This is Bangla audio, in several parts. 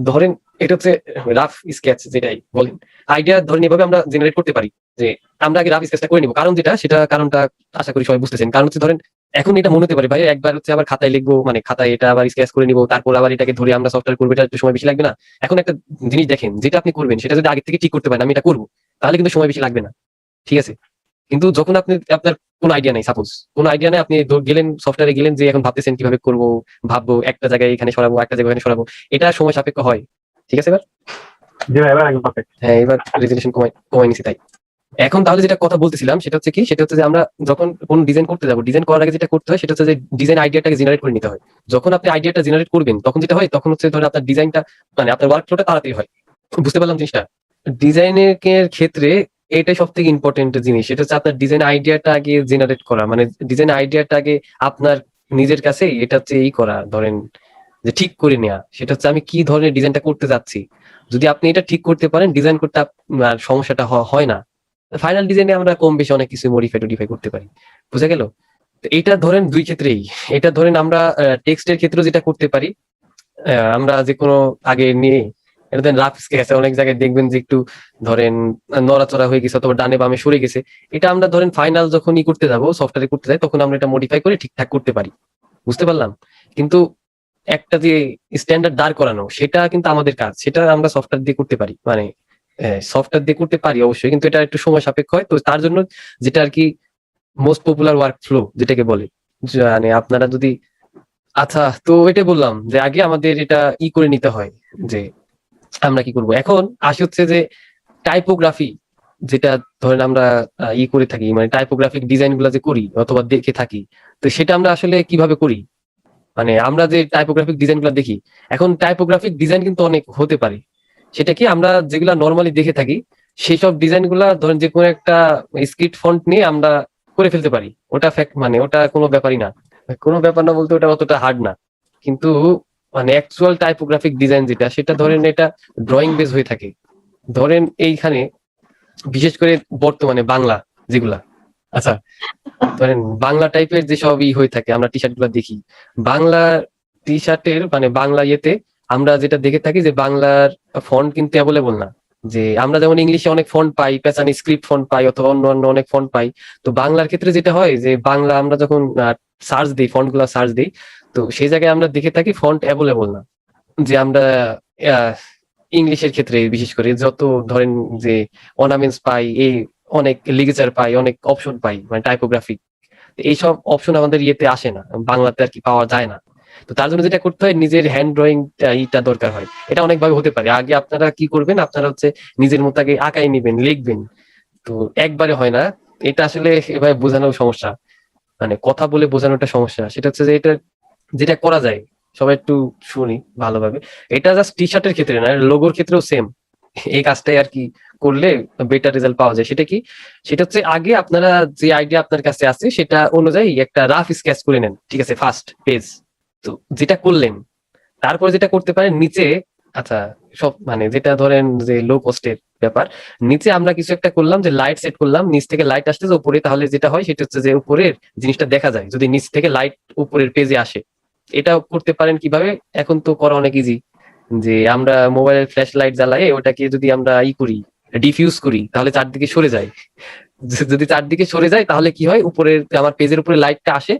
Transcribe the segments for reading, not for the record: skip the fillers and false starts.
ধরেন এটা হচ্ছে রাফ স্কেচ, যেটাই বলেন আইডিয়া ধরেন এভাবে আমরা জেনারেট করতে পারি যে আমরা আগে রাফ স্কেচটা করে নিবো। কারণ যেটা, সেটা কারণটা আশা করি সবাই বুঝতেছেন। কারণ হচ্ছে ধরেন এখন এটা মনে হতে পারে ভাই একবার হচ্ছে আবার খাতায় লিখবো, মানে খাতায় এটা আবার স্কেচ করে নিবো, তারপর আবার এটাকে ধরে আমরা সফটওয়্যার করবো, এটা একটু সময় বেশি লাগবে না? এখন একটা জিনিস দেখেন, যেটা আপনি করবেন সেটা যদি আগে থেকে ঠিক করতে পারেন আমি এটা করবো, তাহলে কিন্তু সময় বেশি লাগবে না, ঠিক আছে? কিন্তু যখন আপনি আপনার কোনো আইডিয়া নেই, সাপোজ কোনো আইডিয়া নেই, আপনি গেলেন সফটওয়্যারে গেলেন, যে এখন ভাবতেছেন কিভাবে করবো, ভাববো একটা জায়গায় এখানে সরাবো, একটা জায়গায় এখানে সরাবো, এটা সময় সাপেক্ষ হয়, ঠিক আছে? এবার জি ভাই, এবার একদম পারফেক্ট। হ্যাঁ, এবার রেজুলেশন কমাই কমাই নিছি তাই। এখন তাহলে যেটা কথা বলতেছিলাম সেটা হচ্ছে কি, সেটা হচ্ছে যে আমরা যখন কোন ডিজাইন করতে যাবো, ডিজাইন করার আগে যেটা করতে হয় সেটা হচ্ছে যে ডিজাইন আইডিয়াটাকে জেনারেট করে নিতে হয়। যখন আপনি আইডিয়াটা জেনারেট করবেন তখন যেটা হয়, তখন হচ্ছে ধরো আপনার ডিজাইনটা, মানে আপনার ওয়ার্ক ফ্লোটা তাড়াতাড়ি হয়। বুঝতে পারলাম জিনিসটা? ডিজাইনের ক্ষেত্রে এটাই সব থেকে ইম্পর্টেন্ট জিনিস, সেটা হচ্ছে আপনার ডিজাইন আইডিয়াটা আগে জেনারেট করা, মানে ডিজাইন আইডিয়াটা আগে আপনার নিজের কাছে এটা হচ্ছে এই করা, ধরেন যে ঠিক করে নেওয়া, সেটা হচ্ছে আমি কি ধরনের ডিজাইনটা করতে যাচ্ছি। যদি আপনি এটা ঠিক করতে পারেন, ডিজাইন করতে আপনার সমস্যাটা হয় না। ফাইনাল ডিজাইনে আমরা কম বেশি অনেক কিছু মডিফাই করতে পারি। বুঝা গেল? তো এটা ধরেন দুই ক্ষেত্রেই, এটা ধরেন আমরা টেক্সটের ক্ষেত্রে যেটা করতে পারি, আমরা যে কোনো আগে নিয়ে এটা দেন রাফ স্কেচ, অনেক জায়গায় দেখবেন যে একটু ধরেন নড়াচড়া হয়ে গেছে অথবা ডানে বামে সরে গেছে, এটা আমরা ধরেন ফাইনাল যখন ই করতে যাবো, সফটওয়্যারে করতে যাই, তখন আমরা এটা মডিফাই করে ঠিকঠাক করতে পারি। বুঝতে পারলাম? কিন্তু একটা যে স্ট্যান্ডার্ড দাঁড় করানো, সেটা কিন্তু আমাদের কাজ, সেটা আমরা সফটওয়্যার দিয়ে করতে পারি, মানে সফটওয়্যার দিয়ে করতে পারি অবশ্যই, কিন্তু এটা একটু সময় সাপেক্ষ হয়। তো তার জন্য যেটা আর কি মোস্ট পপুলার ওয়ার্ক ফ্লো যেটাকে বলে, মানে আপনারা যদি, আচ্ছা তো এটাই বললাম যে আগে আমাদের এটা করে নিতে হয় যে আমরা কি করব। এখন আসি হচ্ছে যে টাইপোগ্রাফি, যেটা ধরেন আমরা করে থাকি, মানে টাইপোগ্রাফিক ডিজাইন গুলা যে করি অথবা দেখে থাকি, তো সেটা আমরা আসলে কিভাবে করি, মানে আমরা যে টাইপোগ্রাফিক ডিজাইন গুলা দেখি, এখন টাইপোগ্রাফিক ডিজাইন কিন্তু অনেক হতে পারে। সেটা কি, আমরা যেগুলা নর্মালি দেখে থাকি সেই সব ডিজাইন গুলা ধরেন যে কোনো একটা স্ক্রিপ্ট ফন্ট নিয়ে আমরা করে ফেলতে পারি, ওটা ফ্যাক্ট, মানে ওটা কোনো ব্যাপারই না। কোনো ব্যাপার না বলতে ওটা অতটা হার্ড না। কিন্তু মানে অ্যাকচুয়াল টাইপোগ্রাফিক ডিজাইন যেটা, সেটা ধরেন এটা ড্রয়িং বেস হয়ে থাকে। ধরেন এইখানে বিশেষ করে বর্তমানে বাংলা যেগুলা, আচ্ছা ধরেন বাংলা টাইপের যেসব হয়ে থাকে, আমরা টি শার্ট গুলা দেখি, বাংলা টি শার্টের মানে বাংলা ইয়েতে আমরা যেটা দেখে থাকি যে বাংলার ফন্ট কিন্তু অ্যাভেলেবল না। যে আমরা যেমন ইংলিশে অনেক ফন্ট পাই, পেছানি স্ক্রিপ্ট ফন্ট পাই অথবা অন্য অন্য অনেক ফন্ট পাই, তো বাংলার ক্ষেত্রে যেটা হয় যে বাংলা আমরা যখন সার্চ দিই, ফন্ট গুলা সার্চ দিই, তো সেই জায়গায় আমরা দেখে থাকি ফন্ট অ্যাভেলেবল না। যে আমরা ইংলিশের ক্ষেত্রে বিশেষ করে যত ধরেন যে অর্নামেন্টস পাই, এই অনেক লিগেচার পাই, অনেক অপশন পাই, মানে টাইপোগ্রাফিক, এইসব অপশন আমাদের ইয়েতে আসে না, বাংলাতে আর কি পাওয়া যায় না। তো তার জন্য যেটা করতে হয়, নিজের হ্যান্ড ড্রয়িং ইটা দরকার হয়। এটা অনেকভাবে হতে পারে। আগে আপনারা কি করবেন, আপনারা হচ্ছে নিজের মতো আগে আঁকাই নিবেন, লিখবেন। তো একবারে হয় না, এটা আসলে এভাবে বোঝানো সমস্যা, মানে কথা বলে বোঝানোটা সমস্যা। সেটা হচ্ছে যে এটা যেটা করা যায়, সবাই একটু শুনি ভালোভাবে। এটা জাস্ট টি শার্টের ক্ষেত্রে না, লোগোর ক্ষেত্রেও সেম এই কাজটাই আর কি করলে বেটার রেজাল্ট পাওয়া যায়। সেটা কি, সেটা হচ্ছে আগে আপনারা যে আইডিয়া আপনার কাছে আছে সেটা অনুযায়ী একটা রাফ স্কেচ করে নেন, ঠিক আছে, ফার্স্ট পেজ। তো যেটা করলেন, তারপর যেটা করতে পারেন নিচে, আচ্ছা সব মানে যেটা ধরেন যে লো কস্টের ব্যাপার, নিচে আমরা কিছু একটা করলাম যে লাইট সেট করলাম, নিচ থেকে লাইট আসতেছে উপরে, তাহলে যেটা হয় সেটা হচ্ছে যে উপরের জিনিসটা দেখা যায় যদি নিচ থেকে লাইট উপরের পেজে আসে। এটা করতে পারেন কিভাবে, এখন তো করা অনেক ইজি, যে আমরা মোবাইলের ফ্ল্যাশ লাইট জ্বালাই, ওটাকে যদি আমরা করি, ডিফিউজ করি, তাহলে চারদিকে সরে যায়। যদি চারদিকে সরে যায় তাহলে কি হয়, উপরের আমার পেজের উপরে লাইটটা আসে,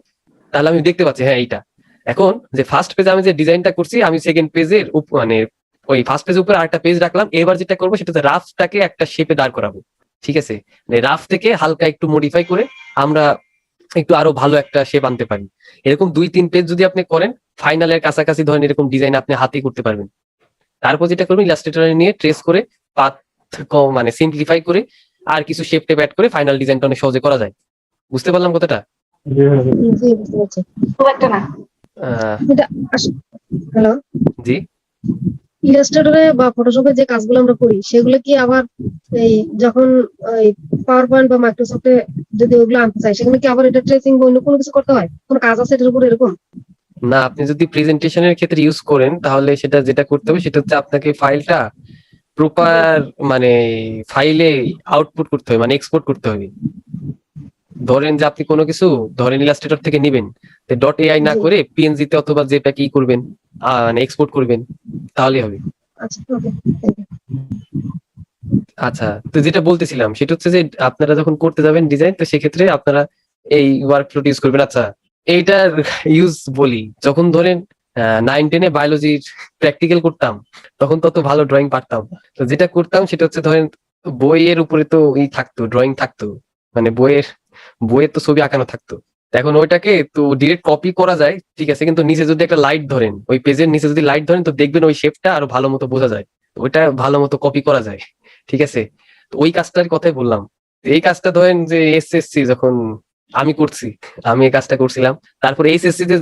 তাহলে আমি দেখতে পাচ্ছি হ্যাঁ এইটা। এখন যে ফার্স্ট পেজে আমি যে ডিজাইনটা করছি, আমি সেকেন্ড পেজের মানে ওই ফার্স্ট পেজের উপরে আরেকটা পেজ রাখলাম। এবার যেটা করবো সেটা হচ্ছে রাফটাকে একটা শেপে দাঁড় করাবো, ঠিক আছে? রাফ থেকে হালকা একটু মডিফাই করে আমরা একটু আরো ভালো একটা শেপ আনতে পারি। এরকম 2-3 পেজ যদি আপনি করেন, ফাইনালের কাছাকাছি ধরেন এরকম ডিজাইন আপনি হাতে করতে পারবেন। তারপর যেটা করবেন, ইলাস্ট্রেটরে নিয়ে ট্রেস করে পাথ মানে সিম্পলিফাই করে আর কিছু শেপ টেপ অ্যাড করে ফাইনাল ডিজাইনটা অনেক সহজে করা যায়। বুঝতে পারলাম কথাটা? জি ভাই। জি, বুঝতে পারছি। খুব একটা না। আহ, এটা হ্যালো, জি। ইলাস্ট্রেটরে বা ফটোশপে যে কাজগুলো আমরা করি সেগুলো কি আবার এই যখন ওই পাওয়ার পয়েন্ট বা মাইক্রোসফটে যদি ওগুলো আনতে চাই, সেখানে কি আবার এটা ট্রেসিং বা অন্য কোনো কিছু করতে হয়? কোনো কাজ আছে এটার উপর এরকম? না, আপনি যদি প্রেজেন্টেশনের ক্ষেত্রে ইউজ করেন তাহলে সেটা যেটা করতে হবে সেটা হচ্ছে আপনাকে ফাইলটা প্রপার মানে ফাইলে আউটপুট করতে হবে, মানে এক্সপোর্ট করতে হবে। ধরেন যে আপনি কোনো কিছু ধরেন ইলাস্ট্রেটর থেকে নিবেন, ডট এআই না জি। করে পিএনজি তে অথবা জেপিজি করবেন, মানে এক্সপোর্ট করবেন, তাহলে হবে। আচ্ছা ওকে। আচ্ছা, তো যেটা বলতেছিলাম সেটা হচ্ছে যে আপনারা যখন করতে যাবেন ডিজাইন, তো সেক্ষেত্রে আপনারা এই ওয়ার্ক ফ্লো ইউজ করবেন। আচ্ছা, এইটার ইউজ বলি, যখন ধরেন 9-10-এ বায়োলজির প্র্যাকটিক্যাল করতাম, তখন তত ভালো ড্রয়িং পারতাম না। তো যেটা করতাম সেটা হচ্ছে ধরেন বইয়ের উপরে তো থাকতো, ড্রয়িং থাকতো, মানে বইয়ের তো ছবি আঁকানো থাকতো। তো এখন ওইটাকে তো ডিরেক্ট কপি করা যায়, ঠিক আছে, কিন্তু নিচে যদি একটা লাইট ধরেন, ওই পেজের নিচে যদি লাইট ধরেন, তো দেখবেন ওই শেপটা আরো ভালো মতো বোঝা যায়। তো ওইটা ভালো মতো কপি করা যায়, ঠিক আছে। তো ওই কাজটার কথাই বললাম। তো এই কাজটা ধরেন যে এসএসসি যখন আমি করছি, আমি এই কাজটা করছিলাম। তারপরে এইচএসসি তে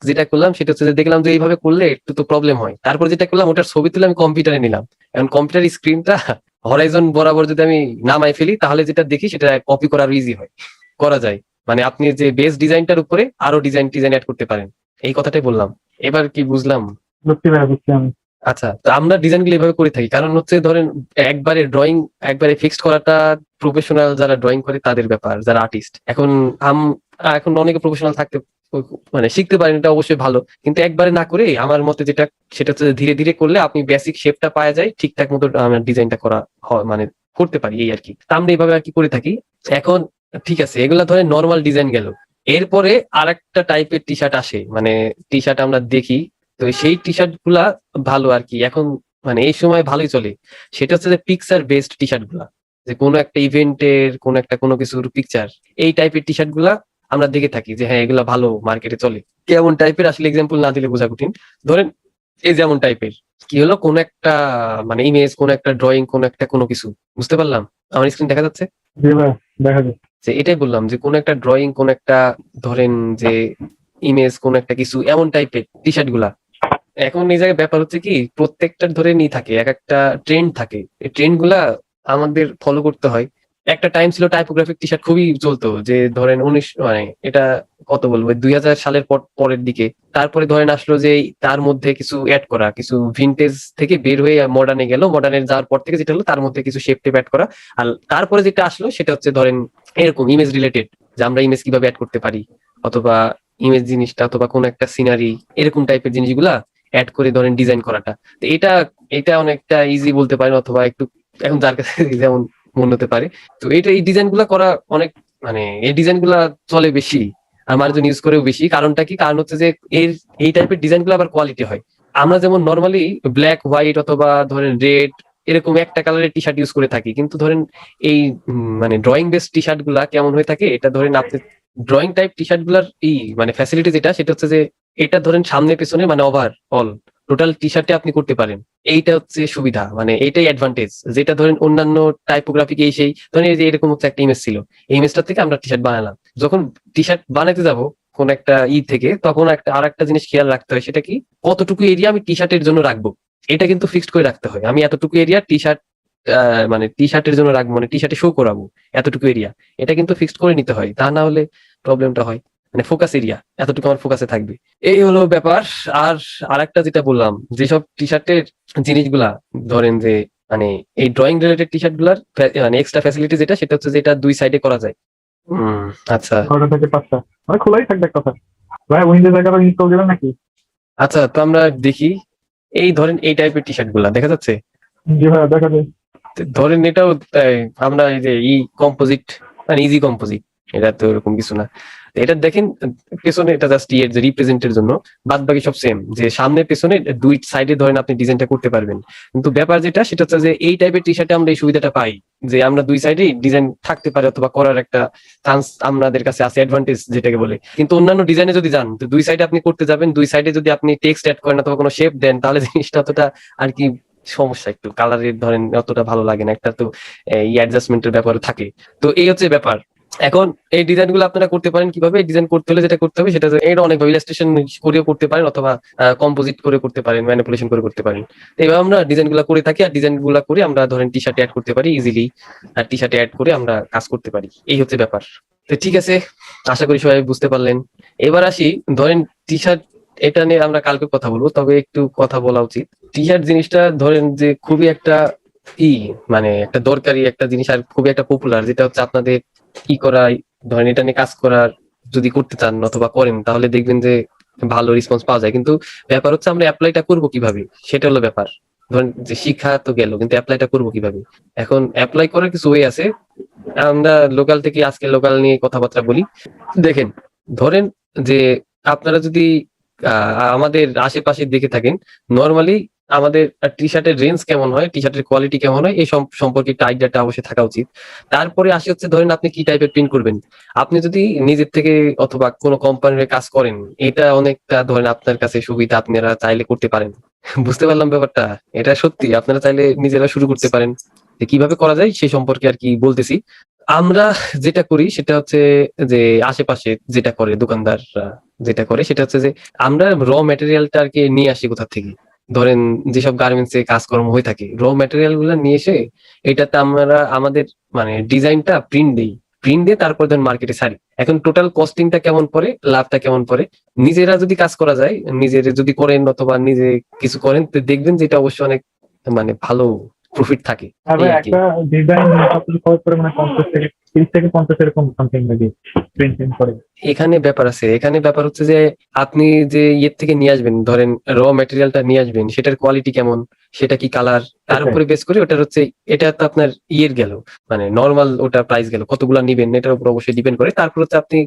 যেটা করলাম সেটা হচ্ছে যে দেখলাম যে এইভাবে করলে একটু তো প্রবলেম হয়। তারপর যেটা করলাম, ওটার ছবি তুলে আমি কম্পিউটারে নিলাম। এখন কম্পিউটার স্ক্রিনটা হরাইজন বরাবর যদি আমি নামাই ফেলি, তাহলে যেটা দেখি সেটা কপি করা ইজি হয়, করা যায়। মানে আপনি যে বেস ডিজাইনটার উপরে আরো ডিজাইন অ্যাড করতে পারেন, এই কথাটাই বললাম। এবার কি বুঝলাম? বুঝছি ভাই, বুঝছি আমি। আচ্ছা, তো আমরা ডিজাইন গুলো এভাবে করে থাকি, কারণ হচ্ছে ধরেন একবারে ড্রয়িং একবারে ফিক্সড করাটা প্রফেশনাল যারা ড্রয়িং করে তাদের ব্যাপার, যারা আর্টিস্ট। এখন অনেকে প্রফেশনাল থাকতে মানে শিখতে পারেন, এটা অবশ্যই ভালো, কিন্তু একবারে না করে আমার মতে যেটা সেটা হচ্ছে যে ধীরে ধীরে করলে আপনি বেসিক শেপটা পাওয়া যায়, ঠিকঠাক মতো ডিজাইনটা করা হয়, মানে করতে পারি, এই আর কি। তা আমরা এইভাবে আর কি করে থাকি। এখন ঠিক আছে, এগুলা ধরেন নর্মাল ডিজাইন গেল। এরপরে আরেকটা টাইপের টি শার্ট আসে, মানে টি শার্ট আমরা দেখি। তো সেই টি শার্ট গুলা ভালো আর কি এখন, মানে এই সময় ভালোই চলে। সেটা হচ্ছে যে পিকচার বেসড টি শার্ট গুলা, যে কোনো একটা ইভেন্টের কোনো কিছুর পিকচার, এই টাইপের টি শার্ট গুলা আমরা দেখে থাকি যে হ্যাঁ এগুলা ভালো মার্কেটে চলে। কেমন টাইপের আসলে এক্সাম্পল না দিলে বোঝা কঠিন। ধরেন এই যেমন টাইপের কি হলো, কোন একটা মানে ইমেজ, কোন একটা ড্রয়িং, কোন একটা কোনো কিছু, বুঝতে পারলাম? আমার স্ক্রিন দেখা যাচ্ছে? জি ভাই, দেখা যায়। যে এটাই বললাম যে কোন একটা ড্রয়িং, কোন একটা ধরেন যে ইমেজ, কোন একটা কিছু, এমন টাইপের টি শার্ট গুলা। এখন এই জায়গায় ব্যাপার হচ্ছে কি, প্রত্যেকটার ধরে নিয়ে থাকে, এক একটা ট্রেন্ড থাকে, এই ট্রেন্ড গুলা আমাদের ফলো করতে হয়। একটা টাইম ছিল টাইপোগ্রাফিক টি শার্ট খুবই চলতো, যে ধরেন মানে এটা কত বলবো, 2000 সালের পরের দিকে। তারপরে ধরেন আসলো যে তার মধ্যে কিছু অ্যাড করা, কিছু ভিনটেজ থেকে বের হয়ে মডার্নে গেল, মডার্নে যাওয়ার পর থেকে যেটা হলো তার মধ্যে কিছু শেপ টেপ অ্যাড করা। আর তারপরে যেটা আসলো সেটা হচ্ছে ধরেন এরকম ইমেজ রিলেটেড, যে আমরা ইমেজ কিভাবে অ্যাড করতে পারি, অথবা ইমেজ জিনিসটা, অথবা কোন একটা সিনারি, এরকম টাইপের জিনিসগুলা অ্যাড করে ধরেন ডিজাইন করাটা। তো এটা এটা অনেকটা ইজি বলতে পারেন, অথবা একটু এখন যার কাছে যেমন মনে হতে পারে। তো এই ডিজাইন গুলা করা অনেক, মানে এই ডিজাইন গুলা চলে বেশি, আর মানুষজন ইউজ করেও বেশি। কারণটা কি? কারণ হচ্ছে যে এর এই টাইপের ডিজাইন গুলো আবার কোয়ালিটি হয়। আমরা যেমন নর্মালি ব্ল্যাক হোয়াইট অথবা ধরেন রেড, এরকম একটা কালারের টি শার্ট ইউজ করে থাকি, কিন্তু ধরেন এই মানে ড্রয়িং বেস টি শার্ট গুলা কেমন হয়ে থাকে, এটা ধরেন আপনি ড্রয়িং টাইপ টি শার্ট গুলার মানে ফ্যাসিলিটি যেটা, সেটা হচ্ছে যে এটা ধরেন সামনে পেছনে মানে ওভার অল টোটাল টি শার্টে আপনি করতে পারেন। এইটা হচ্ছে সুবিধা, মানে এইটাই অ্যাডভান্টেজ, যেটা ধরেন অন্যান্য টাইপোগ্রাফিক এই সেই ধরেন এই যে এরকম হচ্ছে একটা ইমেজ ছিল, এই ইমেজটা থেকে আমরা টি শার্ট বানালাম। যখন টি শার্ট বানাতে যাব কোন একটা থেকে, তখন আর একটা জিনিস খেয়াল রাখতে হয়, সেটা কি, কতটুকু এরিয়া আমি টি শার্টের জন্য রাখবো। এটা কিন্তু ফিক্সড করে রাখতে হয়, আমি এতটুকু এরিয়া টি শার্ট মানে টি শার্টের জন্য রাখবো, মানে টি শার্টে শো করাবো এতটুকু এরিয়া। এটা কিন্তু ফিক্সড করে নিতে হয়, তা না হলে প্রবলেমটা হয়। মানে ফোকাস এরিয়া এতটুকু আমার ফোকাসে থাকবে, এই হলো ব্যাপার। আর আরেকটা যেটা বললাম, যেসব টি শার্টের জিনিসগুলা ধরেন যে মানে এই ড্রয়িং রিলেটেড টি শার্ট গুলার মানে এক্সট্রা ফ্যাসিলিটি যেটা, সেটা হচ্ছে যে এটা 2 সাইডে করা যায়। আচ্ছা 9টা থেকে 5টা মানে খোলাই থাকবে এক কথা। ভাই উইন্ডোজ এগারো ইনস্টল দিবেন নাকি? আচ্ছা, তো আমরা দেখি, এই ধরেন এই টাইপের টি শার্ট গুলা দেখা যাচ্ছে। জি ভাই, দেখা যায়। তো ধরেন এটাও আমরা এই যে কম্পোজিট, মানে ইজি কম্পোজিট, এটা তো এরকম কিছু না। তো এটা দেখেন পেছনে, এটা জাস্ট এর যে রিপ্রেজেন্টের জন্য, বাদ বাকি সব সেম, যে সামনে পেছনে 2 সাইডে ধরেন আপনি ডিজাইনটা করতে পারবেন। কিন্তু ব্যাপার যেটা, সেটা হচ্ছে যে এই টাইপের টি শার্টে আমরা এই সুবিধাটা পাই, যে আমরা 2 সাইডে ডিজাইন থাকতে পারে, অথবা করার একটা চান্স আমাদের কাছে আছে, অ্যাডভান্টেজ যেটাকে বলে। কিন্তু অন্যান্য ডিজাইনে যদি যান, তো 2 সাইডে আপনি করতে যাবেন, 2 সাইডে যদি আপনি টেক্সট অ্যাড করেন অথবা কোনো শেপ দেন, তাহলে জিনিসটা অতটা আর কি সমস্যা, একটু কালারের ধরেন অতটা ভালো লাগে না, একটা তো অ্যাডজাস্টমেন্টের ব্যাপার থাকে। তো এই হচ্ছে ব্যাপার। এখন এই ডিজাইন গুলো আপনারা করতে পারেন কিভাবে, ডিজাইন করতে হলে যেটা করতে হবে সেটা এটা অনেকভাবে ইলাস্ট্রেশন করেও করতে পারেন, অথবা কম্পোজিট করে করতে পারেন, ম্যানিপুলেশন করে করতে পারেন। তো এইভাবে আমরা ডিজাইন গুলা করে থাকি, আর ডিজাইন গুলা করে আমরা ধরেন টি শার্টে অ্যাড করতে পারি ইজিলি, আর টি শার্টে অ্যাড করে আমরা কাজ করতে পারি। এই হচ্ছে ব্যাপার। তো ঠিক আছে, আশা করি সবাই বুঝতে পারলেন। এবার আসি, ধরেন টি শার্ট, এটা নিয়ে আমরা কালকে কথা বলবো, তবে একটু কথা বলা উচিত। টি শার্ট জিনিসটা ধরেন যে খুবই একটা ই মানে একটা দরকারি একটা জিনিস, আর খুবই একটা পপুলার, যেটা হচ্ছে আপনাদের কি করা, ধরেন এটা নিয়ে কাজ করার যদি করতে চান অথবা করেন, তাহলে দেখবেন যে ভালো রেসপন্স পাওয়া যায়। কিন্তু ব্যাপার হচ্ছে আমরা অ্যাপ্লাইটা করবো কিভাবে, সেটা হলো ব্যাপার। ধরেন যে শিক্ষা তো গেল, কিন্তু অ্যাপ্লাইটা করবো কিভাবে? এখন অ্যাপ্লাই করার কিছু ওয়ে আছে। আমরা লোকাল থেকে আজকে লোকাল নিয়ে কথাবার্তা বলি। দেখেন, ধরেন যে আপনারা যদি আমাদের আশেপাশে দেখে থাকেন, নর্মালি আমাদের টি শার্টের রেঞ্জ কেমন হয়, টি শার্টের কোয়ালিটি কেমন হয়, এই সম্পর্কে একটা আইডিয়াটা অবশ্যই থাকা উচিত। তারপরে আসি হচ্ছে ধরেন আপনি কি টাইপের প্রিন্ট করবেন। আপনি যদি নিজের থেকে অথবা কোনো কোম্পানির কাজ করেন, এটা অনেকটা ধরেন আপনার কাছে সুবিধা, আপনারা চাইলে করতে পারেন। বুঝতে পারলাম ব্যাপারটা। এটা সত্যি, আপনারা চাইলে নিজেরা শুরু করতে পারেন। যে কিভাবে করা যায় সেই সম্পর্কে আর কি বলতেছি। আমরা যেটা করি সেটা হচ্ছে যে আশেপাশে যেটা করে দোকানদার যেটা করে সেটা হচ্ছে যে আমরা র ম্যাটেরিয়ালটা আর কি নিয়ে আসি কোথা থেকে। ধরেন যেসব গার্মেন্টস এ কাজকর্ম হয়ে থাকে, র ম্যাটেরিয়াল গুলো নিয়ে এসে এটাতে আমরা আমাদের মানে ডিজাইনটা প্রিন্ট দিই। প্রিন্ট দিয়ে তারপর ধরেন মার্কেটে ছাড়ি। এখন টোটাল কস্টিংটা কেমন পড়ে, লাভটা কেমন পড়ে, নিজেরা যদি কাজ করা যায়, নিজের যদি করেন অথবা নিজে কিছু করেন, তো দেখবেন যে এটা অবশ্যই অনেক মানে ভালো প্রফিট থাকে। তবে এই আর কি। একটা ডিজাইন খরচ করে মানে 50 থেকে 30 থেকে 50 এরকম সামথিং লাগে প্রিন্ট করে। এখানে ব্যাপার আছে, এখানে ব্যাপার হচ্ছে যে আপনি যে ইয়ের থেকে নিয়ে আসবেন, ধরেন র ম্যাটেরিয়ালটা নিয়ে আসবেন, সেটার কোয়ালিটি কেমন, সেটা কি কালার, তার উপরে বেস করে ওটার হচ্ছে, এটা তো আপনার ইয়ের গেল মানে নর্মাল ওটা প্রাইস গেল, কতগুলা নিবেন এটার উপর অবশ্যই ডিপেন্ড করে। তারপর হচ্ছে আপনি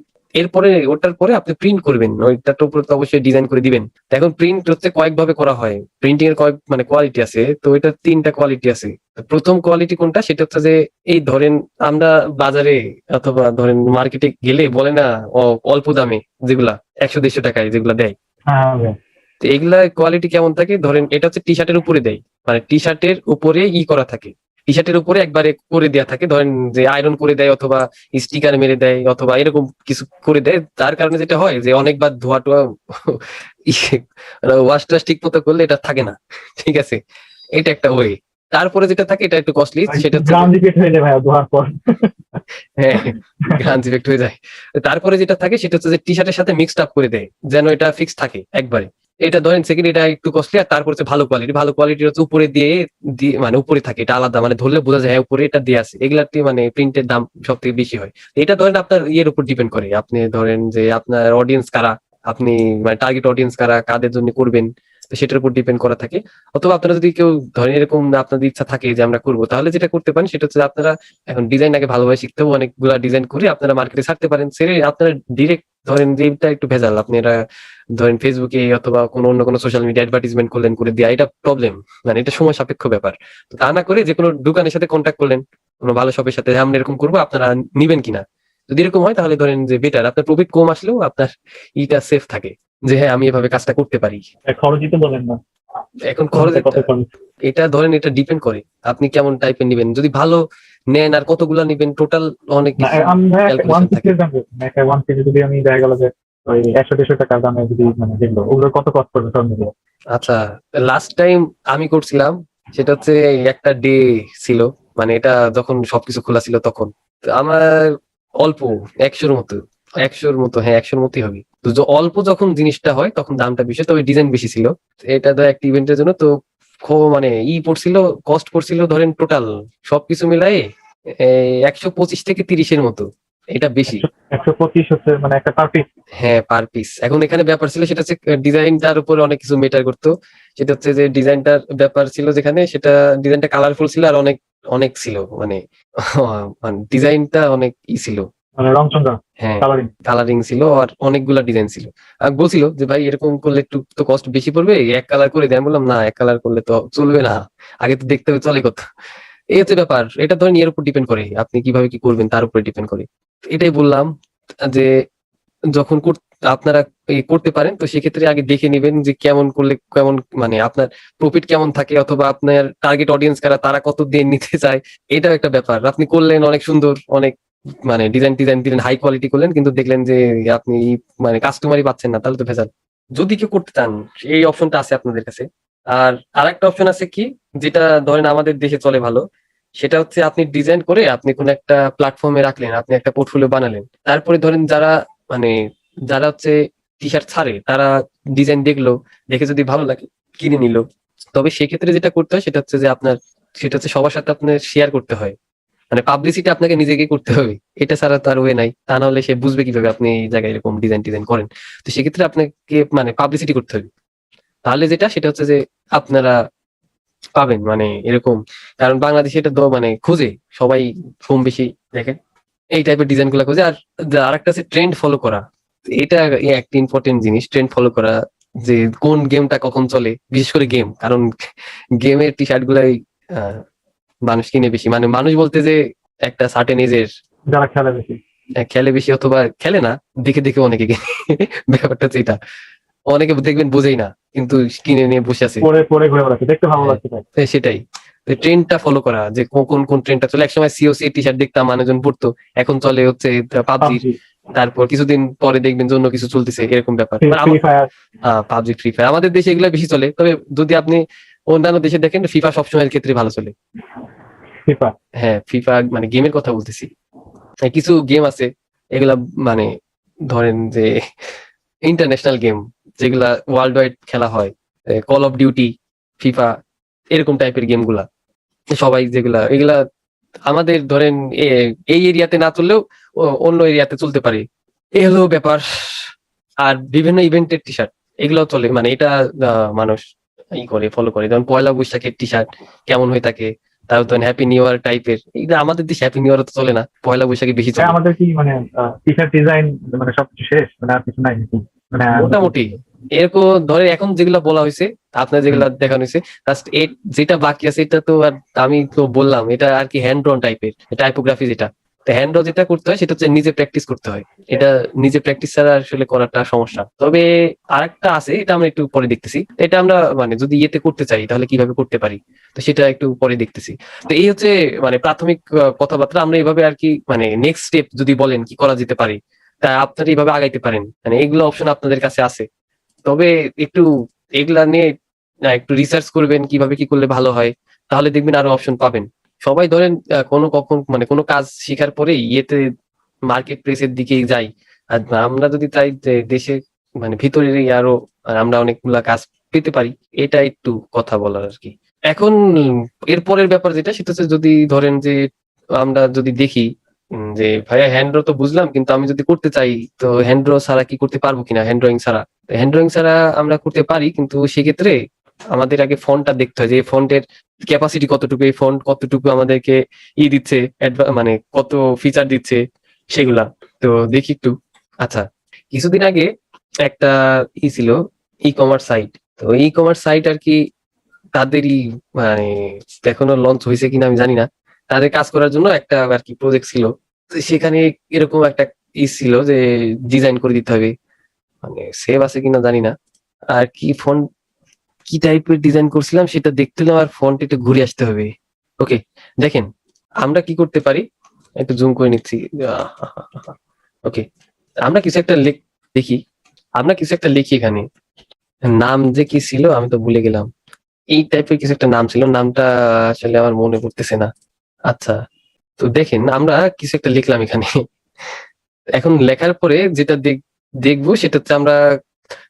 এরপরে ওটার পরে আপনি প্রিন্ট করবেন, ওইটার উপরে তো অবশ্যই ডিজাইন করে দিবেন। তো এখন প্রিন্ট হচ্ছে কয়েক ভাবে করা হয়, প্রিন্টিং এর কয়েক মানে কোয়ালিটি আছে, তো এটা 3টা কোয়ালিটি আছে। তো প্রথম কোয়ালিটি কোনটা, সেটা হচ্ছে যে এই ধরেন আমরা বাজারে অথবা ধরেন মার্কেটে গেলে বলে না অল্প দামে যেগুলা 100-150 টাকায় যেগুলা দেয়, হ্যাঁ ভাই। তো এগুলা কোয়ালিটি কেমন থাকে, ধরেন এটা হচ্ছে টি শার্টের উপরে দেয়, মানে টি শার্টের উপরে করা থাকে, টি শার্টের উপরে একবারে করে দেয়া থাকে, ধরেন যে আয়রন করে দেয় অথবা স্টিকার মেরে দেয় অথবা এরকম কিছু করে দেয়। তার কারণে যেটা হয় যে অনেকবার ধোয়া টোয়া ওয়াশ টাশ ঠিক মতো করলে এটা থাকে না। ঠিক আছে, এটা একটা ওয়ে। তারপরে যেটা থাকে এটা একটু কস্টলি, সেটা হচ্ছে গ্রাম দিকে হয়ে যায় ভাই ধোয়ার পর। হ্যাঁ, গ্রান্স ইফেক্ট হয়ে যায়। তারপরে যেটা থাকে সেটা হচ্ছে যে টি শার্টের সাথে মিক্সড আপ করে দেয় যেন এটা ফিক্স থাকে একবারে। এটা ধরেন সেকেন্ড, এটা একটু কস্টলি। আর তারপর হচ্ছে ভালো কোয়ালিটি, ভালো কোয়ালিটি হচ্ছে উপরে দিয়ে মানে উপরে থাকে, এটা আলাদা, মানে ধরলে বোঝা যায় হ্যাঁ উপরে এটা দিয়ে আছে। এগুলার মানে প্রিন্টের দাম সব থেকে বেশি হয়। এটা ধরেন আপনার ইয়ের উপর ডিপেন্ড করে, আপনি ধরেন যে আপনার অডিয়েন্স কারা, আপনি মানে টার্গেট অডিয়েন্স কারা, কাদের জন্য করবেন, তো সেটার উপর ডিপেন্ড করা থাকে। অথবা আপনারা যদি কেউ ধরেন এরকম আপনাদের ইচ্ছা থাকে যে আমরা করবো, তাহলে যেটা করতে পারেন সেটা হচ্ছে যে আপনারা এখন ডিজাইন আগে ভালোভাবে শিখতে হবে, অনেকগুলা ডিজাইন করে আপনারা মার্কেটে ছাড়তে পারেন। ছেড়ে আপনারা ডিরেক্ট ধরেন যেটা একটু ভেজাল, আপনারা ধরেন ফেসবুকে অথবা কোনো অন্য কোনো সোশ্যাল মিডিয়া অ্যাডভার্টিজমেন্ট করলেন, করে দেওয়া এটা প্রবলেম, মানে এটা সময় সাপেক্ষ ব্যাপার। তো তা না করে যে কোনো দোকানের সাথে কন্ট্যাক্ট করলেন, কোনো ভালো শপের সাথে, আমরা এরকম করবো, আপনারা নিবেন কিনা। যদি এরকম হয় তাহলে ধরেন যে বেটার, আপনার প্রফিট কম আসলেও আপনার ইটা সেফ থাকে যে হ্যাঁ আমি এভাবে কাজটা করতে পারি। খরচই তো বলেন না, এখন খরচ কত খরচ? এটা ধরেন এটা ডিপেন্ড করে আপনি কেমন টাইপের নিবেন, যদি ভালো নেন আর কতগুলা নিবেন, টোটাল অনেক না কিছু আমি ভাই ওয়ান ক্যালকুলেশন থাকে। পিসের দাম বলছি না, একটা ওয়ান পিসে যদি আমি দেখা গেল যে ওই 100-150 টাকার দামে যদি মানে দেখলো ওগুলো কত কস্ট করবে সব মিলিয়ে? আচ্ছা, লাস্ট টাইম আমি করছিলাম সেটা হচ্ছে একটা ডে ছিল, মানে এটা যখন সবকিছু খোলা ছিল তখন। তো আমার অল্প 100-র মতো, 100-র মতো, হ্যাঁ 100-র মতোই হবে। তো অল্প যখন জিনিসটা হয় তখন দামটা বেশি, তবে ডিজাইন বেশি ছিল। এটা তো একটা ইভেন্টের জন্য তো মানে পড়ছিল, কস্ট পড়ছিল ধরেন টোটাল সবকিছু মিলাই 125 থেকে 30-এর মতো, এটা বেশি। 125 হচ্ছে মানে একটা পার পিস? হ্যাঁ পার পিস। এখন এখানে ব্যাপার ছিল সেটা হচ্ছে ডিজাইনটার উপরে অনেক কিছু মেটার করতো। সেটা হচ্ছে যে ডিজাইনটার ব্যাপার ছিল যেখানে, সেটা ডিজাইনটা কালারফুল ছিল আর অনেক অনেক ছিল মানে মানে ডিজাইনটা অনেক ছিল। মানে রং চঙ্গা হ্যাঁ কালারিং? কালারিং ছিল আর অনেকগুলা ডিজাইন ছিল। আর বলছিল যে ভাই এরকম করলে একটু তো কস্ট বেশি পড়বে, এক কালার করে দেন। বললাম না, এক কালার করলে তো চলবে না, আগে তো দেখতে হবে চলে কত। এই হচ্ছে ব্যাপার। এটা ধরেন এর উপর ডিপেন্ড করে আপনি কিভাবে কি করবেন, তার উপরে ডিপেন্ড করে। এটাই বললাম যে যখন আপনারা করতে পারেন, তো সেক্ষেত্রে আগে দেখে নেবেন যে কেমন করলে কেমন মানে আপনার প্রফিট কেমন থাকে, অথবা আপনার টার্গেট অডিয়েন্স কারা, তারা কত দিয়ে নিতে চায়। এটাও একটা ব্যাপার। আপনি করলেন অনেক সুন্দর, অনেক মানে ডিজাইন ডিজাইন দিলেন, হাই কোয়ালিটি করলেন, কিন্তু দেখলেন যে আপনি মানে কাস্টমারই পাচ্ছেন না, তাহলে তো ভেজাল। যদি কেউ করতে চান, এই অপশনটা আছে আপনাদের কাছে। আর আরেকটা অপশন আছে কি, যেটা ধরেন আমাদের দেশে চলে ভালো, সেটা হচ্ছে আপনি ডিজাইন করে আপনি কোন একটা প্ল্যাটফর্মে রাখলেন, আপনি একটা পোর্টফোলিও বানালেন। তারপরে ধরেন মানে যারা হচ্ছে টি শার্ট ছাড়ে, তারা ডিজাইন দেখলো, দেখে যদি ভালো লাগে কিনে নিল। তবে সেক্ষেত্রে যেটা করতে হয় সেটা হচ্ছে যে আপনার, সেটা হচ্ছে সবার সাথে আপনার শেয়ার করতে হয়, মানে পাবলিসিটি আপনাকে নিজেকে করতে হবে। এটা ছাড়া তার ওয়ে নাই, তা না হলে সে বুঝবে কিভাবে আপনি এই জায়গায় এরকম ডিজাইন ডিজাইন করেন। তো সেক্ষেত্রে আপনাকে মানে পাবলিসিটি করতে হবে। তাহলে যেটা সেটা হচ্ছে যে আপনারা পাবেন মানে এরকম। কারণ বাংলাদেশে এটা তো মানে খুঁজে সবাই কম বেশি দেখেন এই টাইপের ডিজাইন গুলা খুঁজে। আর আরেকটা আছে ট্রেন্ড ফলো করা। এটা একটা ইম্পর্টেন্ট জিনিস, ট্রেন্ড ফলো করা, যে কোন গেমটা কখন চলে, বিশেষ করে গেম। কারণ গেমের টি শার্ট গুলাই আহ, মানুষ কিনে বেশি, মানে মানুষ বলতে যে একটা সার্টেন এজের যারা খেলে বেশি খেলে বেশি অথবা খেলে না, দেখে দেখে অনেকে কিনে। ব্যাপারটা হচ্ছে এটা, অনেকে দেখবেন বোঝেই না কিন্তু কিনে নিয়ে বসে আছে। পরে পরে ঘুরে বেড়াচ্ছে, দেখতে ভালো লাগছে তাই। সেটাই, ট্রেন্ডটা ফলো করা, যে কোন কোন ট্রেন্ডটা চলে। একসময় সিওসি টি শার্ট দেখতাম মানুষজন পড়তো, এখন চলে হচ্ছে পাবজি। পাবজি, তারপর কিছুদিন পরে দেখবেন যে অন্য কিছু চলতেছে, এরকম ব্যাপার। Free fire. PUBG, free fire আমাদের দেশে এগুলো বেশি চলে, তবে যদি আপনি অন্যান্য দেশে দেখেন ফিফা সবসময়ের ক্ষেত্রে ভালো চলে। ফিফা। হ্যাঁ, ফিফা মানে গেমের কথা বলতেছি। কিছু গেম আছে এগুলা মানে ধরেন যে ইন্টারন্যাশনাল গেম, যেগুলা ওয়ার্ল্ড ওয়াইড খেলা হয়, কল অফ ডিউটি, ফিফা, এরকম টাইপের গেম গুলা সবাই যেগুলা এগুলা আমাদের ধরেন এই এরিয়াতে না চললেও অন্য এরিয়াতে চলতে পারে, এই হলো ব্যাপার। আর বিভিন্ন ইভেন্টের টি শার্ট এগুলোও চলে, মানে এটা মানুষ করে ফলো করে। যেমন পয়লা বৈশাখের টি শার্ট কেমন হয়ে থাকে, তারপর ধরেন হ্যাপি নিউ ইয়ার টাইপের। এটা আমাদের দেশে হ্যাপি নিউ ইয়ার তো চলে না, পয়লা বৈশাখে বেশি চলে। আমাদের কি মানে টি শার্ট ডিজাইন মানে সবকিছু শেষ, মানে আর কিছু নাই নাকি? মানে মোটামুটি এরকম ধরে এখন যেগুলা বলা হয়েছে, আপনার যেগুলা দেখানো হয়েছে, জাস্ট যেটা বাকি আছে এটা তো আর আমি তো বললাম, এটা আর কি হ্যান্ড ড্রন টাইপের টাইপোগ্রাফি। যেটা হ্যান্ড ড্র যেটা করতে হয় সেটা হচ্ছে নিজে প্র্যাকটিস করতে হয়। এটা নিজে প্র্যাকটিস ছাড়া আসলে করাটা সমস্যা। তবে আরেকটা আছে, এটা আমরা একটু পরে দেখতেছি। এটা আমরা মানে যদি ইয়েতে করতে চাই তাহলে কিভাবে করতে পারি, তো সেটা একটু পরে দেখতেছি। তো এই হচ্ছে মানে প্রাথমিক কথাবার্তা। আমরা এইভাবে আর কি মানে নেক্সট স্টেপ যদি বলেন কি করা যেতে পারে, তা আপনারা এইভাবে আগাইতে পারেন, মানে এগুলো অপশন আপনাদের কাছে আছে। তবে একটু এগুলা নিয়ে একটু রিসার্চ করবেন কিভাবে কি করলে ভালো হয়, তাহলে দেখবেন আরো অপশন পাবেন। সবাই ধরেন কোনো কখন মানে কোনো কাজ শেখার পরে ইয়েতে মার্কেট প্লেসের দিকেই যাই। আর আমরা যদি চাই যে দেশে মানে ভিতরের আরো আমরা অনেকগুলা কাজ পেতে পারি, এটা একটু কথা বলার আর কি। এখন এরপরের ব্যাপার যেটা সেটা হচ্ছে, যদি ধরেন যে আমরা যদি দেখি যে ভাইয়া হ্যান্ড তো বুঝলাম, কিন্তু আমি যদি করতে চাই তো হ্যান্ড ছাড়া কি করতে পারবো কিনা, হ্যান্ড ড্রয়িং ছাড়া। হ্যান্ড ড্রয়িং ছাড়া আমরা করতে পারি, কিন্তু সেক্ষেত্রে আমাদের আগে ফন্টটা দেখতে হয় যে ফন্টের ক্যাপাসিটি কতটুকু, এই ফন্ট কতটুকু আমাদেরকে দিচ্ছে, মানে কত ফিচার দিচ্ছে সেগুলা। তো দেখি একটু। আচ্ছা, কিছুদিন আগে একটা ছিল ই কমার্স সাইট। তো ই কমার্স সাইট আর কি তাদেরই মানে এখনো লঞ্চ হয়েছে কিনা আমি জানি না। তাদের কাজ করার জন্য একটা আর কি প্রজেক্ট ছিল। তো সেখানে এরকম একটা ছিল যে ডিজাইন করে দিতে হবে, মানে সেভ আছে কিনা জানি না। আর কি ফন্ট কি টাইপের ডিজাইন করছিলাম সেটা দেখতে হলে আমার ফন্ট একটু ঘুরে আসতে হবে। ওকে, দেখেন আমরা কি করতে পারি, একটু জুম করে নিচ্ছি। ওকে, আমরা কিছু একটা দেখি, আমরা কিছু একটা লিখি এখানে। নাম যে কি ছিল আমি তো ভুলে গেলাম। এই টাইপের কিছু একটা নাম ছিল, নামটা আসলে আমার মনে পড়তেছে না। আচ্ছা, তো দেখেন আমরা কিছু একটা লিখলাম এখানে। এখন লেখার পরে যেটা দেখবো সেটা হচ্ছে আমরা,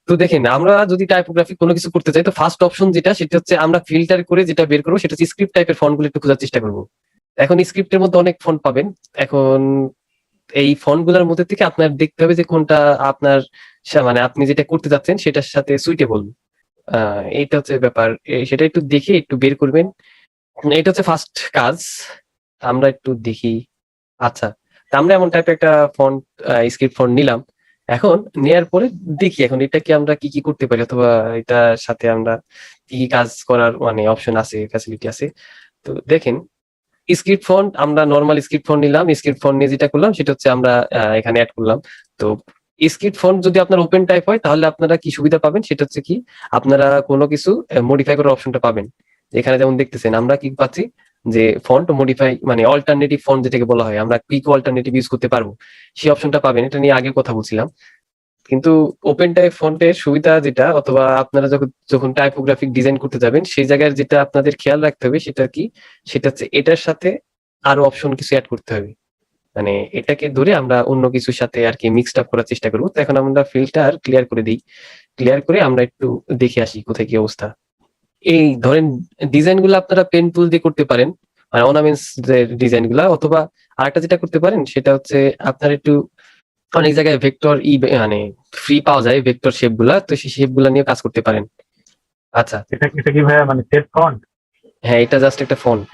তো দেখেন আমরা যদি টাইপোগ্রাফি কোনো কিছু করতে চাই তো ফার্স্ট অপশন যেটা সেটা হচ্ছে আমরা ফিল্টার করে যেটা বের করবো সেটা হচ্ছে স্ক্রিপ্ট টাইপের ফন্ট গুলো একটু খোঁজার চেষ্টা করবো। এখন স্ক্রিপ্টের মধ্যে অনেক ফন্ট পাবেন। এখন এই ফন্ট গুলার মধ্যে থেকে আপনার দেখতে হবে যে কোনটা আপনার মানে আপনি যেটা করতে যাচ্ছেন সেটার সাথে সুইটেবল। এইটা হচ্ছে ব্যাপার, সেটা একটু দেখে একটু বের করবেন। এটা হচ্ছে ফার্স্ট কাজ। আমরা একটু দেখি। আচ্ছা, তা আমরা এমন টাইপের একটা ফন্ট স্ক্রিপ্ট ফন্ট নিলাম। এখন নেয়ার পরে দেখি এখন এটা কি আমরা কি কি করতে পারি, অথবা এটার সাথে আমরা কি কি কাজ করার মানে অপশন আছে, ফ্যাসিলিটি আছে। তো দেখেন স্ক্রিপ্ট ফন্ট, আমরা নর্মাল স্ক্রিপ্ট ফন্ট নিলাম। স্ক্রিপ্ট ফন্ট নিয়ে যেটা করলাম সেটা হচ্ছে আমরা এখানে অ্যাড করলাম। তো স্ক্রিপ্ট ফন্ট যদি আপনার ওপেন টাইপ হয় তাহলে আপনারা কি সুবিধা পাবেন সেটা হচ্ছে কি, আপনারা কোনো কিছু মডিফাই করার অপশনটা পাবেন। এখানে যেমন দেখতেছেন আমরা কি পাচ্ছি যে ফন্ট মডিফাই মানে অল্টারনেটিভ ফন্ট যেটাকে বলা হয়, আমরা কুইক অল্টারনেটিভ ইউজ করতে পারবো, সেই অপশনটা পাবেন। এটা নিয়ে আগে কথা বলছিলাম। কিন্তু ওপেন টাইপ ফন্টের সুবিধা যেটা, অথবা আপনারা যখন যখন টাইপোগ্রাফিক ডিজাইন করতে যাবেন সেই জায়গায় যেটা আপনাদের খেয়াল রাখতে হবে সেটা কি, সেটা হচ্ছে এটার সাথে আরো অপশন কিছু অ্যাড করতে হবে। মানে এটাকে ধরে আমরা অন্য কিছুর সাথে আর কি মিক্সড আপ করার চেষ্টা করবো। তো এখন আমরা ফিল্টার ক্লিয়ার করে দিই, ক্লিয়ার করে আমরা একটু দেখে আসি কোথায় কি অবস্থা। এই ধরেন ডিজাইন গুলো আপনারা পেন টুল দিয়ে করতে পারেন, মানে অর্নামেন্টস ডিজাইন গুলা, অথবা আরেকটা যেটা করতে পারেন সেটা হচ্ছে আপনার একটু অনেক জায়গায় ভেক্টর মানে ফ্রি পাওয়া যায় ভেক্টর শেপ গুলা, তো সেই শেপ গুলা নিয়ে কাজ করতে পারেন। আচ্ছা, এটা এটা কি ভাইয়া মানে সেট ফন্ট? হ্যাঁ, এটা জাস্ট একটা ফন্ট।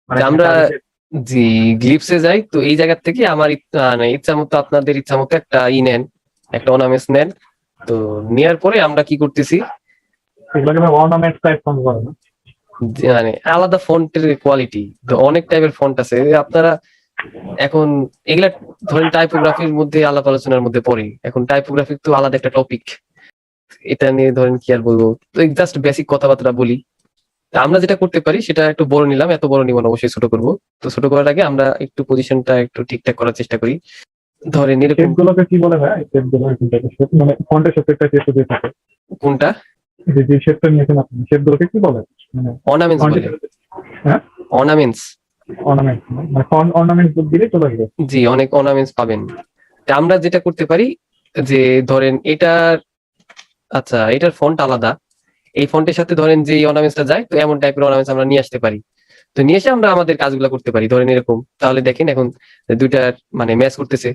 মানে আমরা- জি, গ্লিপসে যাই, তো এই জায়গা থেকে আমার ইচ্ছা মতো, আপনাদের ইচ্ছা মতো একটা নেন, একটা অর্নামেন্টস নেন। তো নেওয়ার পরে আমরা কি করতেছি, এগুলোকে অর্নামেন্ট টাইপ ফন্ট বলে না? মানে আলাদা ফন্টের কোয়ালিটি, তো অনেক টাইপের ফন্ট আছে আপনারা এখন এগুলা ধরেন টাইপোগ্রাফির মধ্যে আলাপ আলোচনার মধ্যে পড়ে। এখন টাইপোগ্রাফি তো আলাদা একটা টপিক, এটা নিয়ে ধরেন কি আর বলবো, তো জাস্ট বেসিক কথাবার্তা বলি। তা আমরা যেটা করতে পারি সেটা একটু বড় নিলাম, এত বড় নিব না, অবশ্যই ছোট করব। তো ছোট করার আগে আমরা একটু পজিশনটা একটু ঠিকঠাক করার চেষ্টা করি। ধরেন এরকম, শেপ গুলোকে কি বলে ভাই? শেপ গুলো এরকম টাইপের শেপ, মানে ফন্টের শেপ একটা শেপ দিয়ে থাকে। কোনটা যে শেপটা নিয়েছেন আপনি, শেপ গুলোকে কি বলে? মানে অর্নামেন্টস বলে, হ্যাঁ, অর্নামেন্টস। অর্নামেন্ট, মানে ফন্ট অর্নামেন্ট দিলে চলে আসবে। জি, অনেক অর্নামেন্টস পাবেন। তা আমরা যেটা করতে পারি যে ধরেন এটার, আচ্ছা এটার ফন্ট আলাদা, এই ফন্টের সাথে ধরেন যে অর্নামেন্টসটা যায়, তো এমন টাইপের অর্নামেন্টস আমরা নিয়ে আসতে পারি। তো নিয়ে এসে আমরা আমাদের কাজগুলো করতে পারি, ধরেন এরকম। তাহলে দেখেন এখন দুইটার মানে ম্যাচ করতেছে।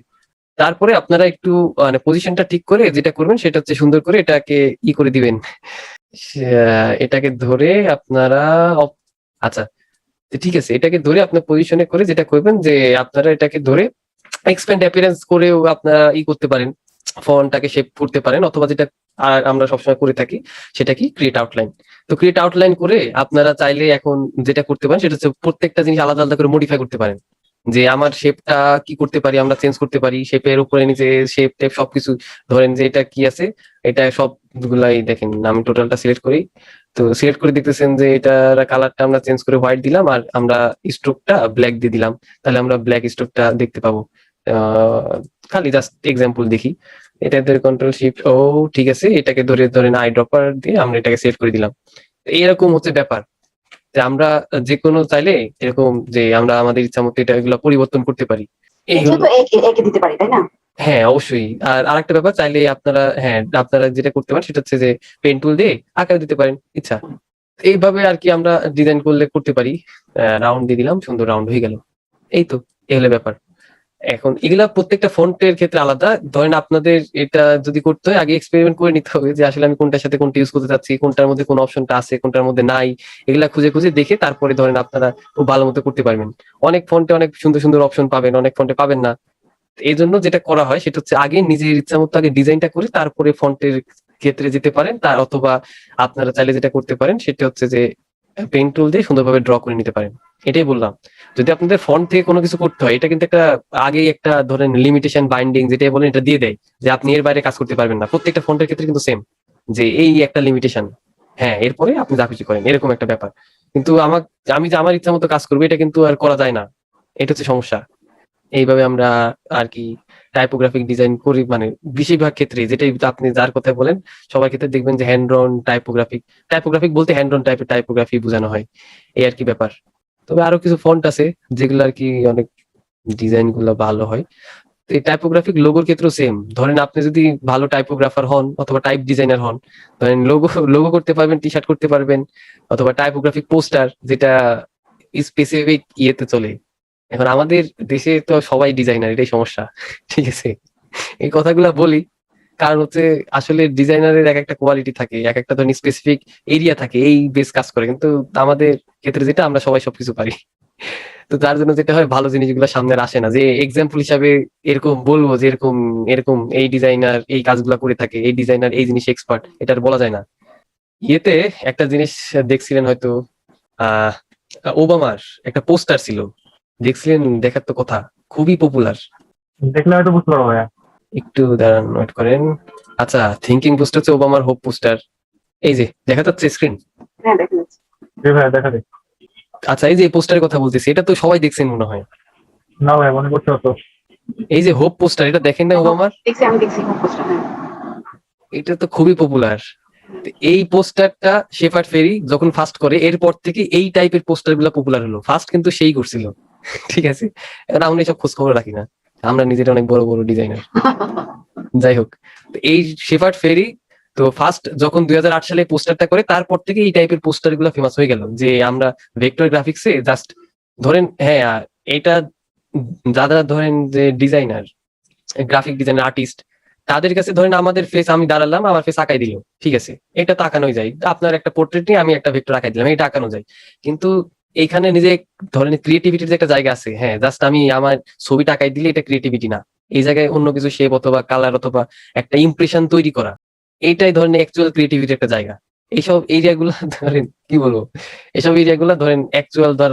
তারপরে আপনারা একটু মানে পজিশনটা ঠিক করে যেটা করবেন সেটা হচ্ছে সুন্দর করে এটাকে করে দিবেন। এটাকে ধরে আপনারা আচ্ছা, তো ঠিক আছে, এটাকে ধরে আপনার পজিশনে করে যেটা করবেন যে আপনারা এটাকে ধরে এক্সপ্যান্ড অ্যাপিয়ারেন্স করেও আপনারা করতে পারেন, ফন্টটাকে শেপ করতে পারেন, অথবা যেটা আর আমরা সবসময় করে থাকি সেটা কি ক্রিয়েট আউটলাইন। তো ক্রিয়েট আউটলাইন করে আপনারা চাইলে এখন যেটা করতে পারেন সেটা হচ্ছে প্রত্যেকটা জিনিস আলাদা আলাদা করে মডিফাই করতে পারেন। যে আমার শেপটা কি করতে পারি, আমরা চেঞ্জ করতে পারি শেপের উপরে নিচে, শেপ টেপ সবকিছু। ধরেন যে এটা কি আছে, এটা সবগুলাই দেখেন, আমি টোটালটা সিলেক্ট করি। তো সিলেক্ট করে দেখতেছেন যে এটার কালারটা আমরা চেঞ্জ করে হোয়াইট দিলাম, আর আমরা স্ট্রোকটা ব্ল্যাক দিয়ে দিলাম, তাহলে আমরা ব্ল্যাক স্ট্রোকটা দেখতে পাবো। খালি জাস্ট এক্সাম্পল দেখি, এটা ধরে কন্ট্রোল শিফট ও, ঠিক আছে, এটাকে ধরে ধরেন আই ড্রপার দিয়ে আমরা এটাকে সেভ করে দিলাম। এরকম হচ্ছে ব্যাপার যে আমরা যে কোনো চাইলে এরকম যে আমরা আমাদের ইচ্ছা মতো এটা এগুলো পরিবর্তন করতে পারি। এই এটাও তো একে দিতে পারি, তাই না? হ্যাঁ, অবশ্যই। আর আরেকটা ব্যাপার, চাইলে আপনারা, হ্যাঁ আপনারা যেটা করতে পারেন সেটা হচ্ছে যে পেন টুল দিয়ে আঁকা দিতে পারেন ইচ্ছা। এইভাবে আর কি আমরা ডিজাইন করলে করতে পারি। রাউন্ড দিয়ে দিলাম, সুন্দর রাউন্ড হয়ে গেল। এই তো, এই হলো ব্যাপার। এখন এগুলা প্রত্যেকটা ফন্টের ক্ষেত্রে আলাদা। ধরেন আপনাদের এটা যদি করতে হয়, আগে এক্সপেরিমেন্ট করে নিতে হবে যে আসলে আমি কোনটার সাথে কোনটা ইউজ করতে চাচ্ছি, কোনটার মধ্যে কোন অপশনটা আছে, কোনটার মধ্যে নাই। এগুলা খুঁজে খুঁজে দেখে তারপরে ধরেন আপনারা খুব ভালো মতো করতে পারবেন। অনেক ফন্টে অনেক সুন্দর সুন্দর অপশন পাবেন, অনেক ফন্টে পাবেন না। এই জন্য যেটা করা হয় সেটা হচ্ছে আগে নিজের ইচ্ছা মতো আগে ডিজাইনটা করে তারপরে ফন্টের ক্ষেত্রে যেতে পারেন। তার অথবা আপনারা চাইলে যেটা করতে পারেন সেটা হচ্ছে যে পেন টুল দিয়ে সুন্দরভাবে ড্র করে নিতে পারেন। এটাই বললাম, যদি আপনাদের ফন্ট থেকে কোনো কিছু করতে হয়, এটা কিন্তু একটা আগেই একটা ধরেন লিমিটেশন বাইন্ডিং যেটাই বলেন, এটা দিয়ে দেয় যে আপনি এর বাইরে কাজ করতে পারবেন না। প্রত্যেকটা ফন্টের ক্ষেত্রে কিন্তু সেম, যে এই একটা লিমিটেশন, হ্যাঁ এরপরে আপনি যা কিছু করেন, এরকম একটা ব্যাপার। কিন্তু আমি যে আমার ইচ্ছা মতো কাজ করবো এটা কিন্তু আর করা যায় না, এটা হচ্ছে সমস্যা। এইভাবে আমরা আর কি টাইপোগ্রাফিক ডিজাইন করি, মানে বেশিরভাগ ক্ষেত্রে যেটাই আপনি যার কথা বলেন সবার ক্ষেত্রে দেখবেন যে হ্যান্ড অন টাইপোগ্রাফিক, টাইপোগ্রাফিক বলতে হ্যান্ড অন টাইপের টাইপোগ্রাফি বোঝানো হয়, এই আর কি ব্যাপার। তবে আরো কিছু ফন্ট আছে যেগুলো আর কি অনেক ডিজাইন গুলো ভালো হয়। তো এই টাইপোগ্রাফিক লোগোর ক্ষেত্রেও সেম। ধরেন আপনি যদি ভালো টাইপোগ্রাফার হন অথবা টাইপ ডিজাইনার হন, ধরেন লোগো লোগো করতে পারবেন, টি শার্ট করতে পারবেন, অথবা টাইপোগ্রাফিক পোস্টার যেটা স্পেসিফিক ইয়েতে চলে। এখন আমাদের দেশে তো সবাই ডিজাইনার, এটাই সমস্যা। ঠিক আছে, এই কথাগুলা বলি কারণ হচ্ছে আসলে ডিজাইনারের এক একটা কোয়ালিটি থাকে, এক একটা ধরনের স্পেসিফিক এরিয়া থাকে, এই বেস কাজ করে। কিন্তু আমাদের ক্ষেত্রে যেটা আমরা সবাই সবকিছু পারি, তো তার জন্য যেটা হয় ভালো জিনিসগুলো সামনে আর আসে না, যে এক্সাম্পল হিসাবে এরকম বলবো যে এরকম এরকম এই ডিজাইনার এই কাজগুলা করে থাকে, এই ডিজাইনার এই জিনিস এক্সপার্ট, এটা আর বলা যায় না। ইয়েতে একটা জিনিস দেখছিলেন হয়তো, আহ ওবামার একটা পোস্টার ছিল, দেখছিলেন? দেখার তো কথা, খুবই পপুলার। দেখলে হয়তো বুঝতে পারবো ভাইয়া। একটু দাঁড়ান, ওয়েট করেন। আচ্ছা, থিঙ্কিং পোস্টার হচ্ছে ওবামার হোপ পোস্টার। এই যে দেখা যাচ্ছে স্ক্রিন। হ্যাঁ, দেখা যাচ্ছে। যে ভাইয়া দেখা দেখ। আচ্ছা, এই যে পোস্টারের কথা বলতেছি, এটা তো সবাই দেখছেন মনে হয়। না ভাইয়া, মনে করতে হতো। এই যে হোপ পোস্টার, এটা দেখেন না ওবামার? দেখছি, আমি দেখছি খুব কষ্ট। হ্যাঁ, এটা তো খুবই পপুলার। এই পোস্টারটা শেফার্ড ফেরি যখন ফার্স্ট করে, এরপর থেকে এই টাইপের পোস্টার গুলা পপুলার হলো। ফার্স্ট কিন্তু সেই করছিল। ঠিক আছে, এখন আমরা এইসব খোঁজ খবর রাখি না, আমরা নিজেরা অনেক বড় বড় ডিজাইনার। যাই হোক, তো এই শেফার্ড ফেরি তো ফার্স্ট যখন 2008 সালে পোস্টারটা করে, তারপর থেকে এই টাইপের পোস্টার গুলো ফেমাস হয়ে গেল। যে আমরা ভেক্টর গ্রাফিক্সে জাস্ট ধরেন, হ্যাঁ এটা যারা ধরেন যে ডিজাইনার, গ্রাফিক ডিজাইনার, আর্টিস্ট, তাদের কাছে ধরেন আমাদের ফেস আমি দাঁড়ালাম, আমার ফেস আঁকাই দিল, ঠিক আছে, এটা তো আঁকানোই যায়। আপনার একটা পোর্ট্রেট নিয়ে আমি একটা ভেক্টর আঁকাই দিলাম, এটা আঁকানো যায়। কিন্তু এইখানে নিজে ধরেন ক্রিয়েটিভিটির যে একটা জায়গা আছে, হ্যাঁ, জাস্ট আমি আমার ছবিটা আঁকাই দিলে এটা ক্রিয়েটিভিটি না। এই জায়গায় অন্য কিছু শেপ অথবা কালার অথবা একটা ইমপ্রেশন তৈরি করা, এইটাই ধরেন অ্যাকচুয়াল ক্রিয়েটিভিটির একটা জায়গা। এইসব এরিয়াগুলো ধরেন কি বলবো, এসব এরিয়াগুলো ধরেন অ্যাকচুয়াল ধর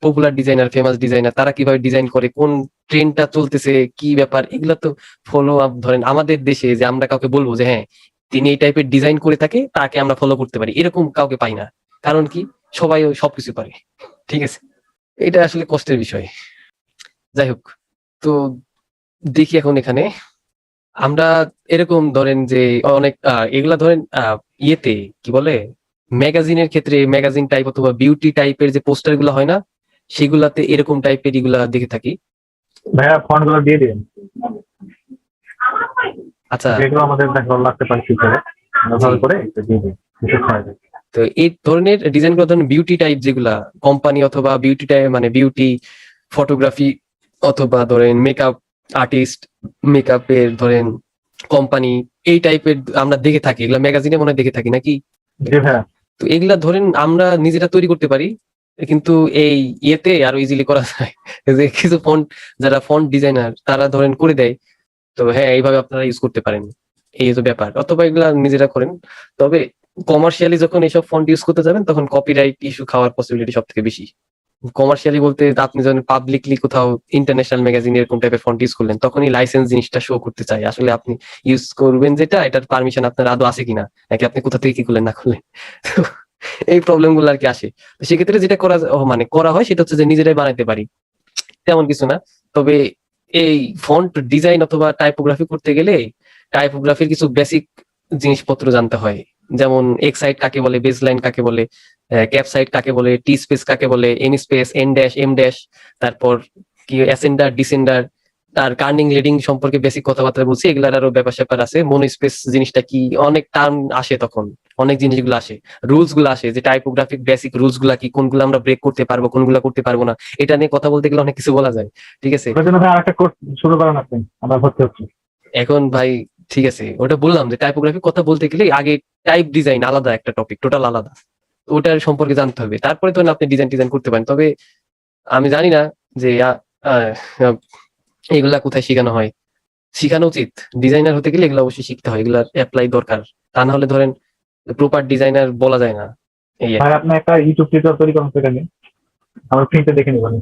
পপুলার ডিজাইনার, ফেমাস ডিজাইনার, তারা কিভাবে ডিজাইন করে, কোন ট্রেন্ডটা চলতেছে, কি ব্যাপার, এগুলো তো ফলো আপ ধরেন আমাদের দেশে যে আমরা কাউকে বলবো যে হ্যাঁ তিনি এই টাইপের ডিজাইন করে থাকে, তাকে আমরা ফলো করতে পারি, এরকম কাউকে পাই না। কারণ কি, সবাই ওই সবকিছু পারে, ঠিক আছে। এটা আসলে কষ্টের বিষয়। যাই হোক, তো দেখি এখন এখানে আমরা এরকম ধরেন যে অনেক এগুলা ধরেন ইয়েতে কি বলে, ম্যাগাজিনের ক্ষেত্রে, ম্যাগাজিন টাইপ অথবা বিউটি টাইপের যে পোস্টার গুলো হয় না, সেগুলাতে এরকম টাইপের এগুলা দেখে থাকি। ভাইয়া ফন্ট গুলো দিয়ে দিন, আচ্ছা, যেগুলো আমাদের দেখা লাগতে পারে ফিউচারে, আমরা ভালো করে একটু দিয়ে দিন, বিশেষ করে। তো এই ধরনের ডিজাইন গুলো ধরেন বিউটি টাইপ যেগুলা কোম্পানি অথবা বিউটি টাইপ মানে বিউটি ফটোগ্রাফি অথবা ধরেন মেকআপ আর্টিস্ট, মেকআপের ধরেন কোম্পানি, এই টাইপের আমরা দেখে থাকি, এগুলা ম্যাগাজিনে মনে হয় দেখে থাকি নাকি। জি ভাইয়া, তো এগুলা ধরেন আমরা নিজেরা তৈরি করতে পারি, কিন্তু এই ইয়েতে আরো ইজিলি করা যায়। যে কিছু ফন্ট, যারা ফন্ট ডিজাইনার তারা ধরেন করে দেয়, তো হ্যাঁ এইভাবে আপনারা ইউজ করতে পারেন, এই তো ব্যাপার। অথবা এগুলা নিজেরা করেন। তবে কমার্শিয়ালি যখন এইসব ফন্ট ইউজ করতে যাবেন, তখন কপিরাইট ইস্যু খাওয়ার পসিবিলিটি সব থেকে বেশি। কমার্শিয়ালি বলতে আপনি যখন পাবলিকলি কোথাও ইন্টারন্যাশনাল ম্যাগাজিন এরকম টাইপের ফন্ট ইউজ করলেন, তখনই লাইসেন্স জিনিসটা শো করতে চাই, আসলে আপনি ইউজ করবেন যেটা, এটার পারমিশন আপনার আদৌ আছে কিনা, নাকি আপনি কোথা থেকে কি করলেন না করলেন। তো এই প্রবলেম গুলো আর কি আসে। তো সেক্ষেত্রে যেটা মানে করা হয় সেটা হচ্ছে যে নিজেরাই বানাইতে পারি, তেমন কিছু না। তবে এই ফন্ট ডিজাইন অথবা টাইপোগ্রাফি করতে গেলে টাইপোগ্রাফির কিছু বেসিক জিনিসপত্র জানতে হয়। যেমন এক্স সাইড কাকে বলে, বেস লাইন কাকে বলে, ক্যাপ সাইড কাকে বলে, টি স্পেস কাকে বলে, N space, N dash, M dash, তারপর কি অ্যাসেন্ডার, ডিসেন্ডার, তার কার্নিং লিডিং সম্পর্কে বেসিক কথাবার্তা বলছি, এগুলার আরো ব্যাপার স্যাপার আছে। মনো স্পেস জিনিসটা কি, অনেক টার্ম আসে তখন, অনেক জিনিসগুলো আসে, রুলস গুলো আসে, যে টাইপোগ্রাফিক বেসিক রুলস গুলা কি, কোনগুলো আমরা ব্রেক করতে পারবো, কোনগুলো করতে পারবো না, এটা নিয়ে কথা বলতে গেলে অনেক কিছু বলা যায়, ঠিক আছে। ওটার জন্য ভাই আরেকটা কোর্স শুরু করেন আপনি, আমরা ভর্তি হচ্ছি। এখন ভাই ঠিক আছে, ওটা বললাম যে টাইপোগ্রাফি কথা বলতে গেলে আগে টাইপ ডিজাইন আলাদা একটা টপিক, টোটাল আলাদা, ওটার সম্পর্কে জানতে হবে, তারপরে তো আপনি ডিজাইন করতে পারেন। তবে আমি জানি না যে এগুলা কোথায় শেখানো হয়, শেখানো উচিত। ডিজাইনার হতে গেলে এগুলো অবশ্যই শিখতে হয়, এগুলার অ্যাপ্লাই দরকার, তা না হলে ধরেন প্রপার ডিজাইনার বলা যায় না। এই আর কি। ভাই আপনি একটা ইউটিউব টিউটোরিয়াল তৈরি করেন, সেটা নিয়ে আমরা ফ্রিতে দেখে নিবেন।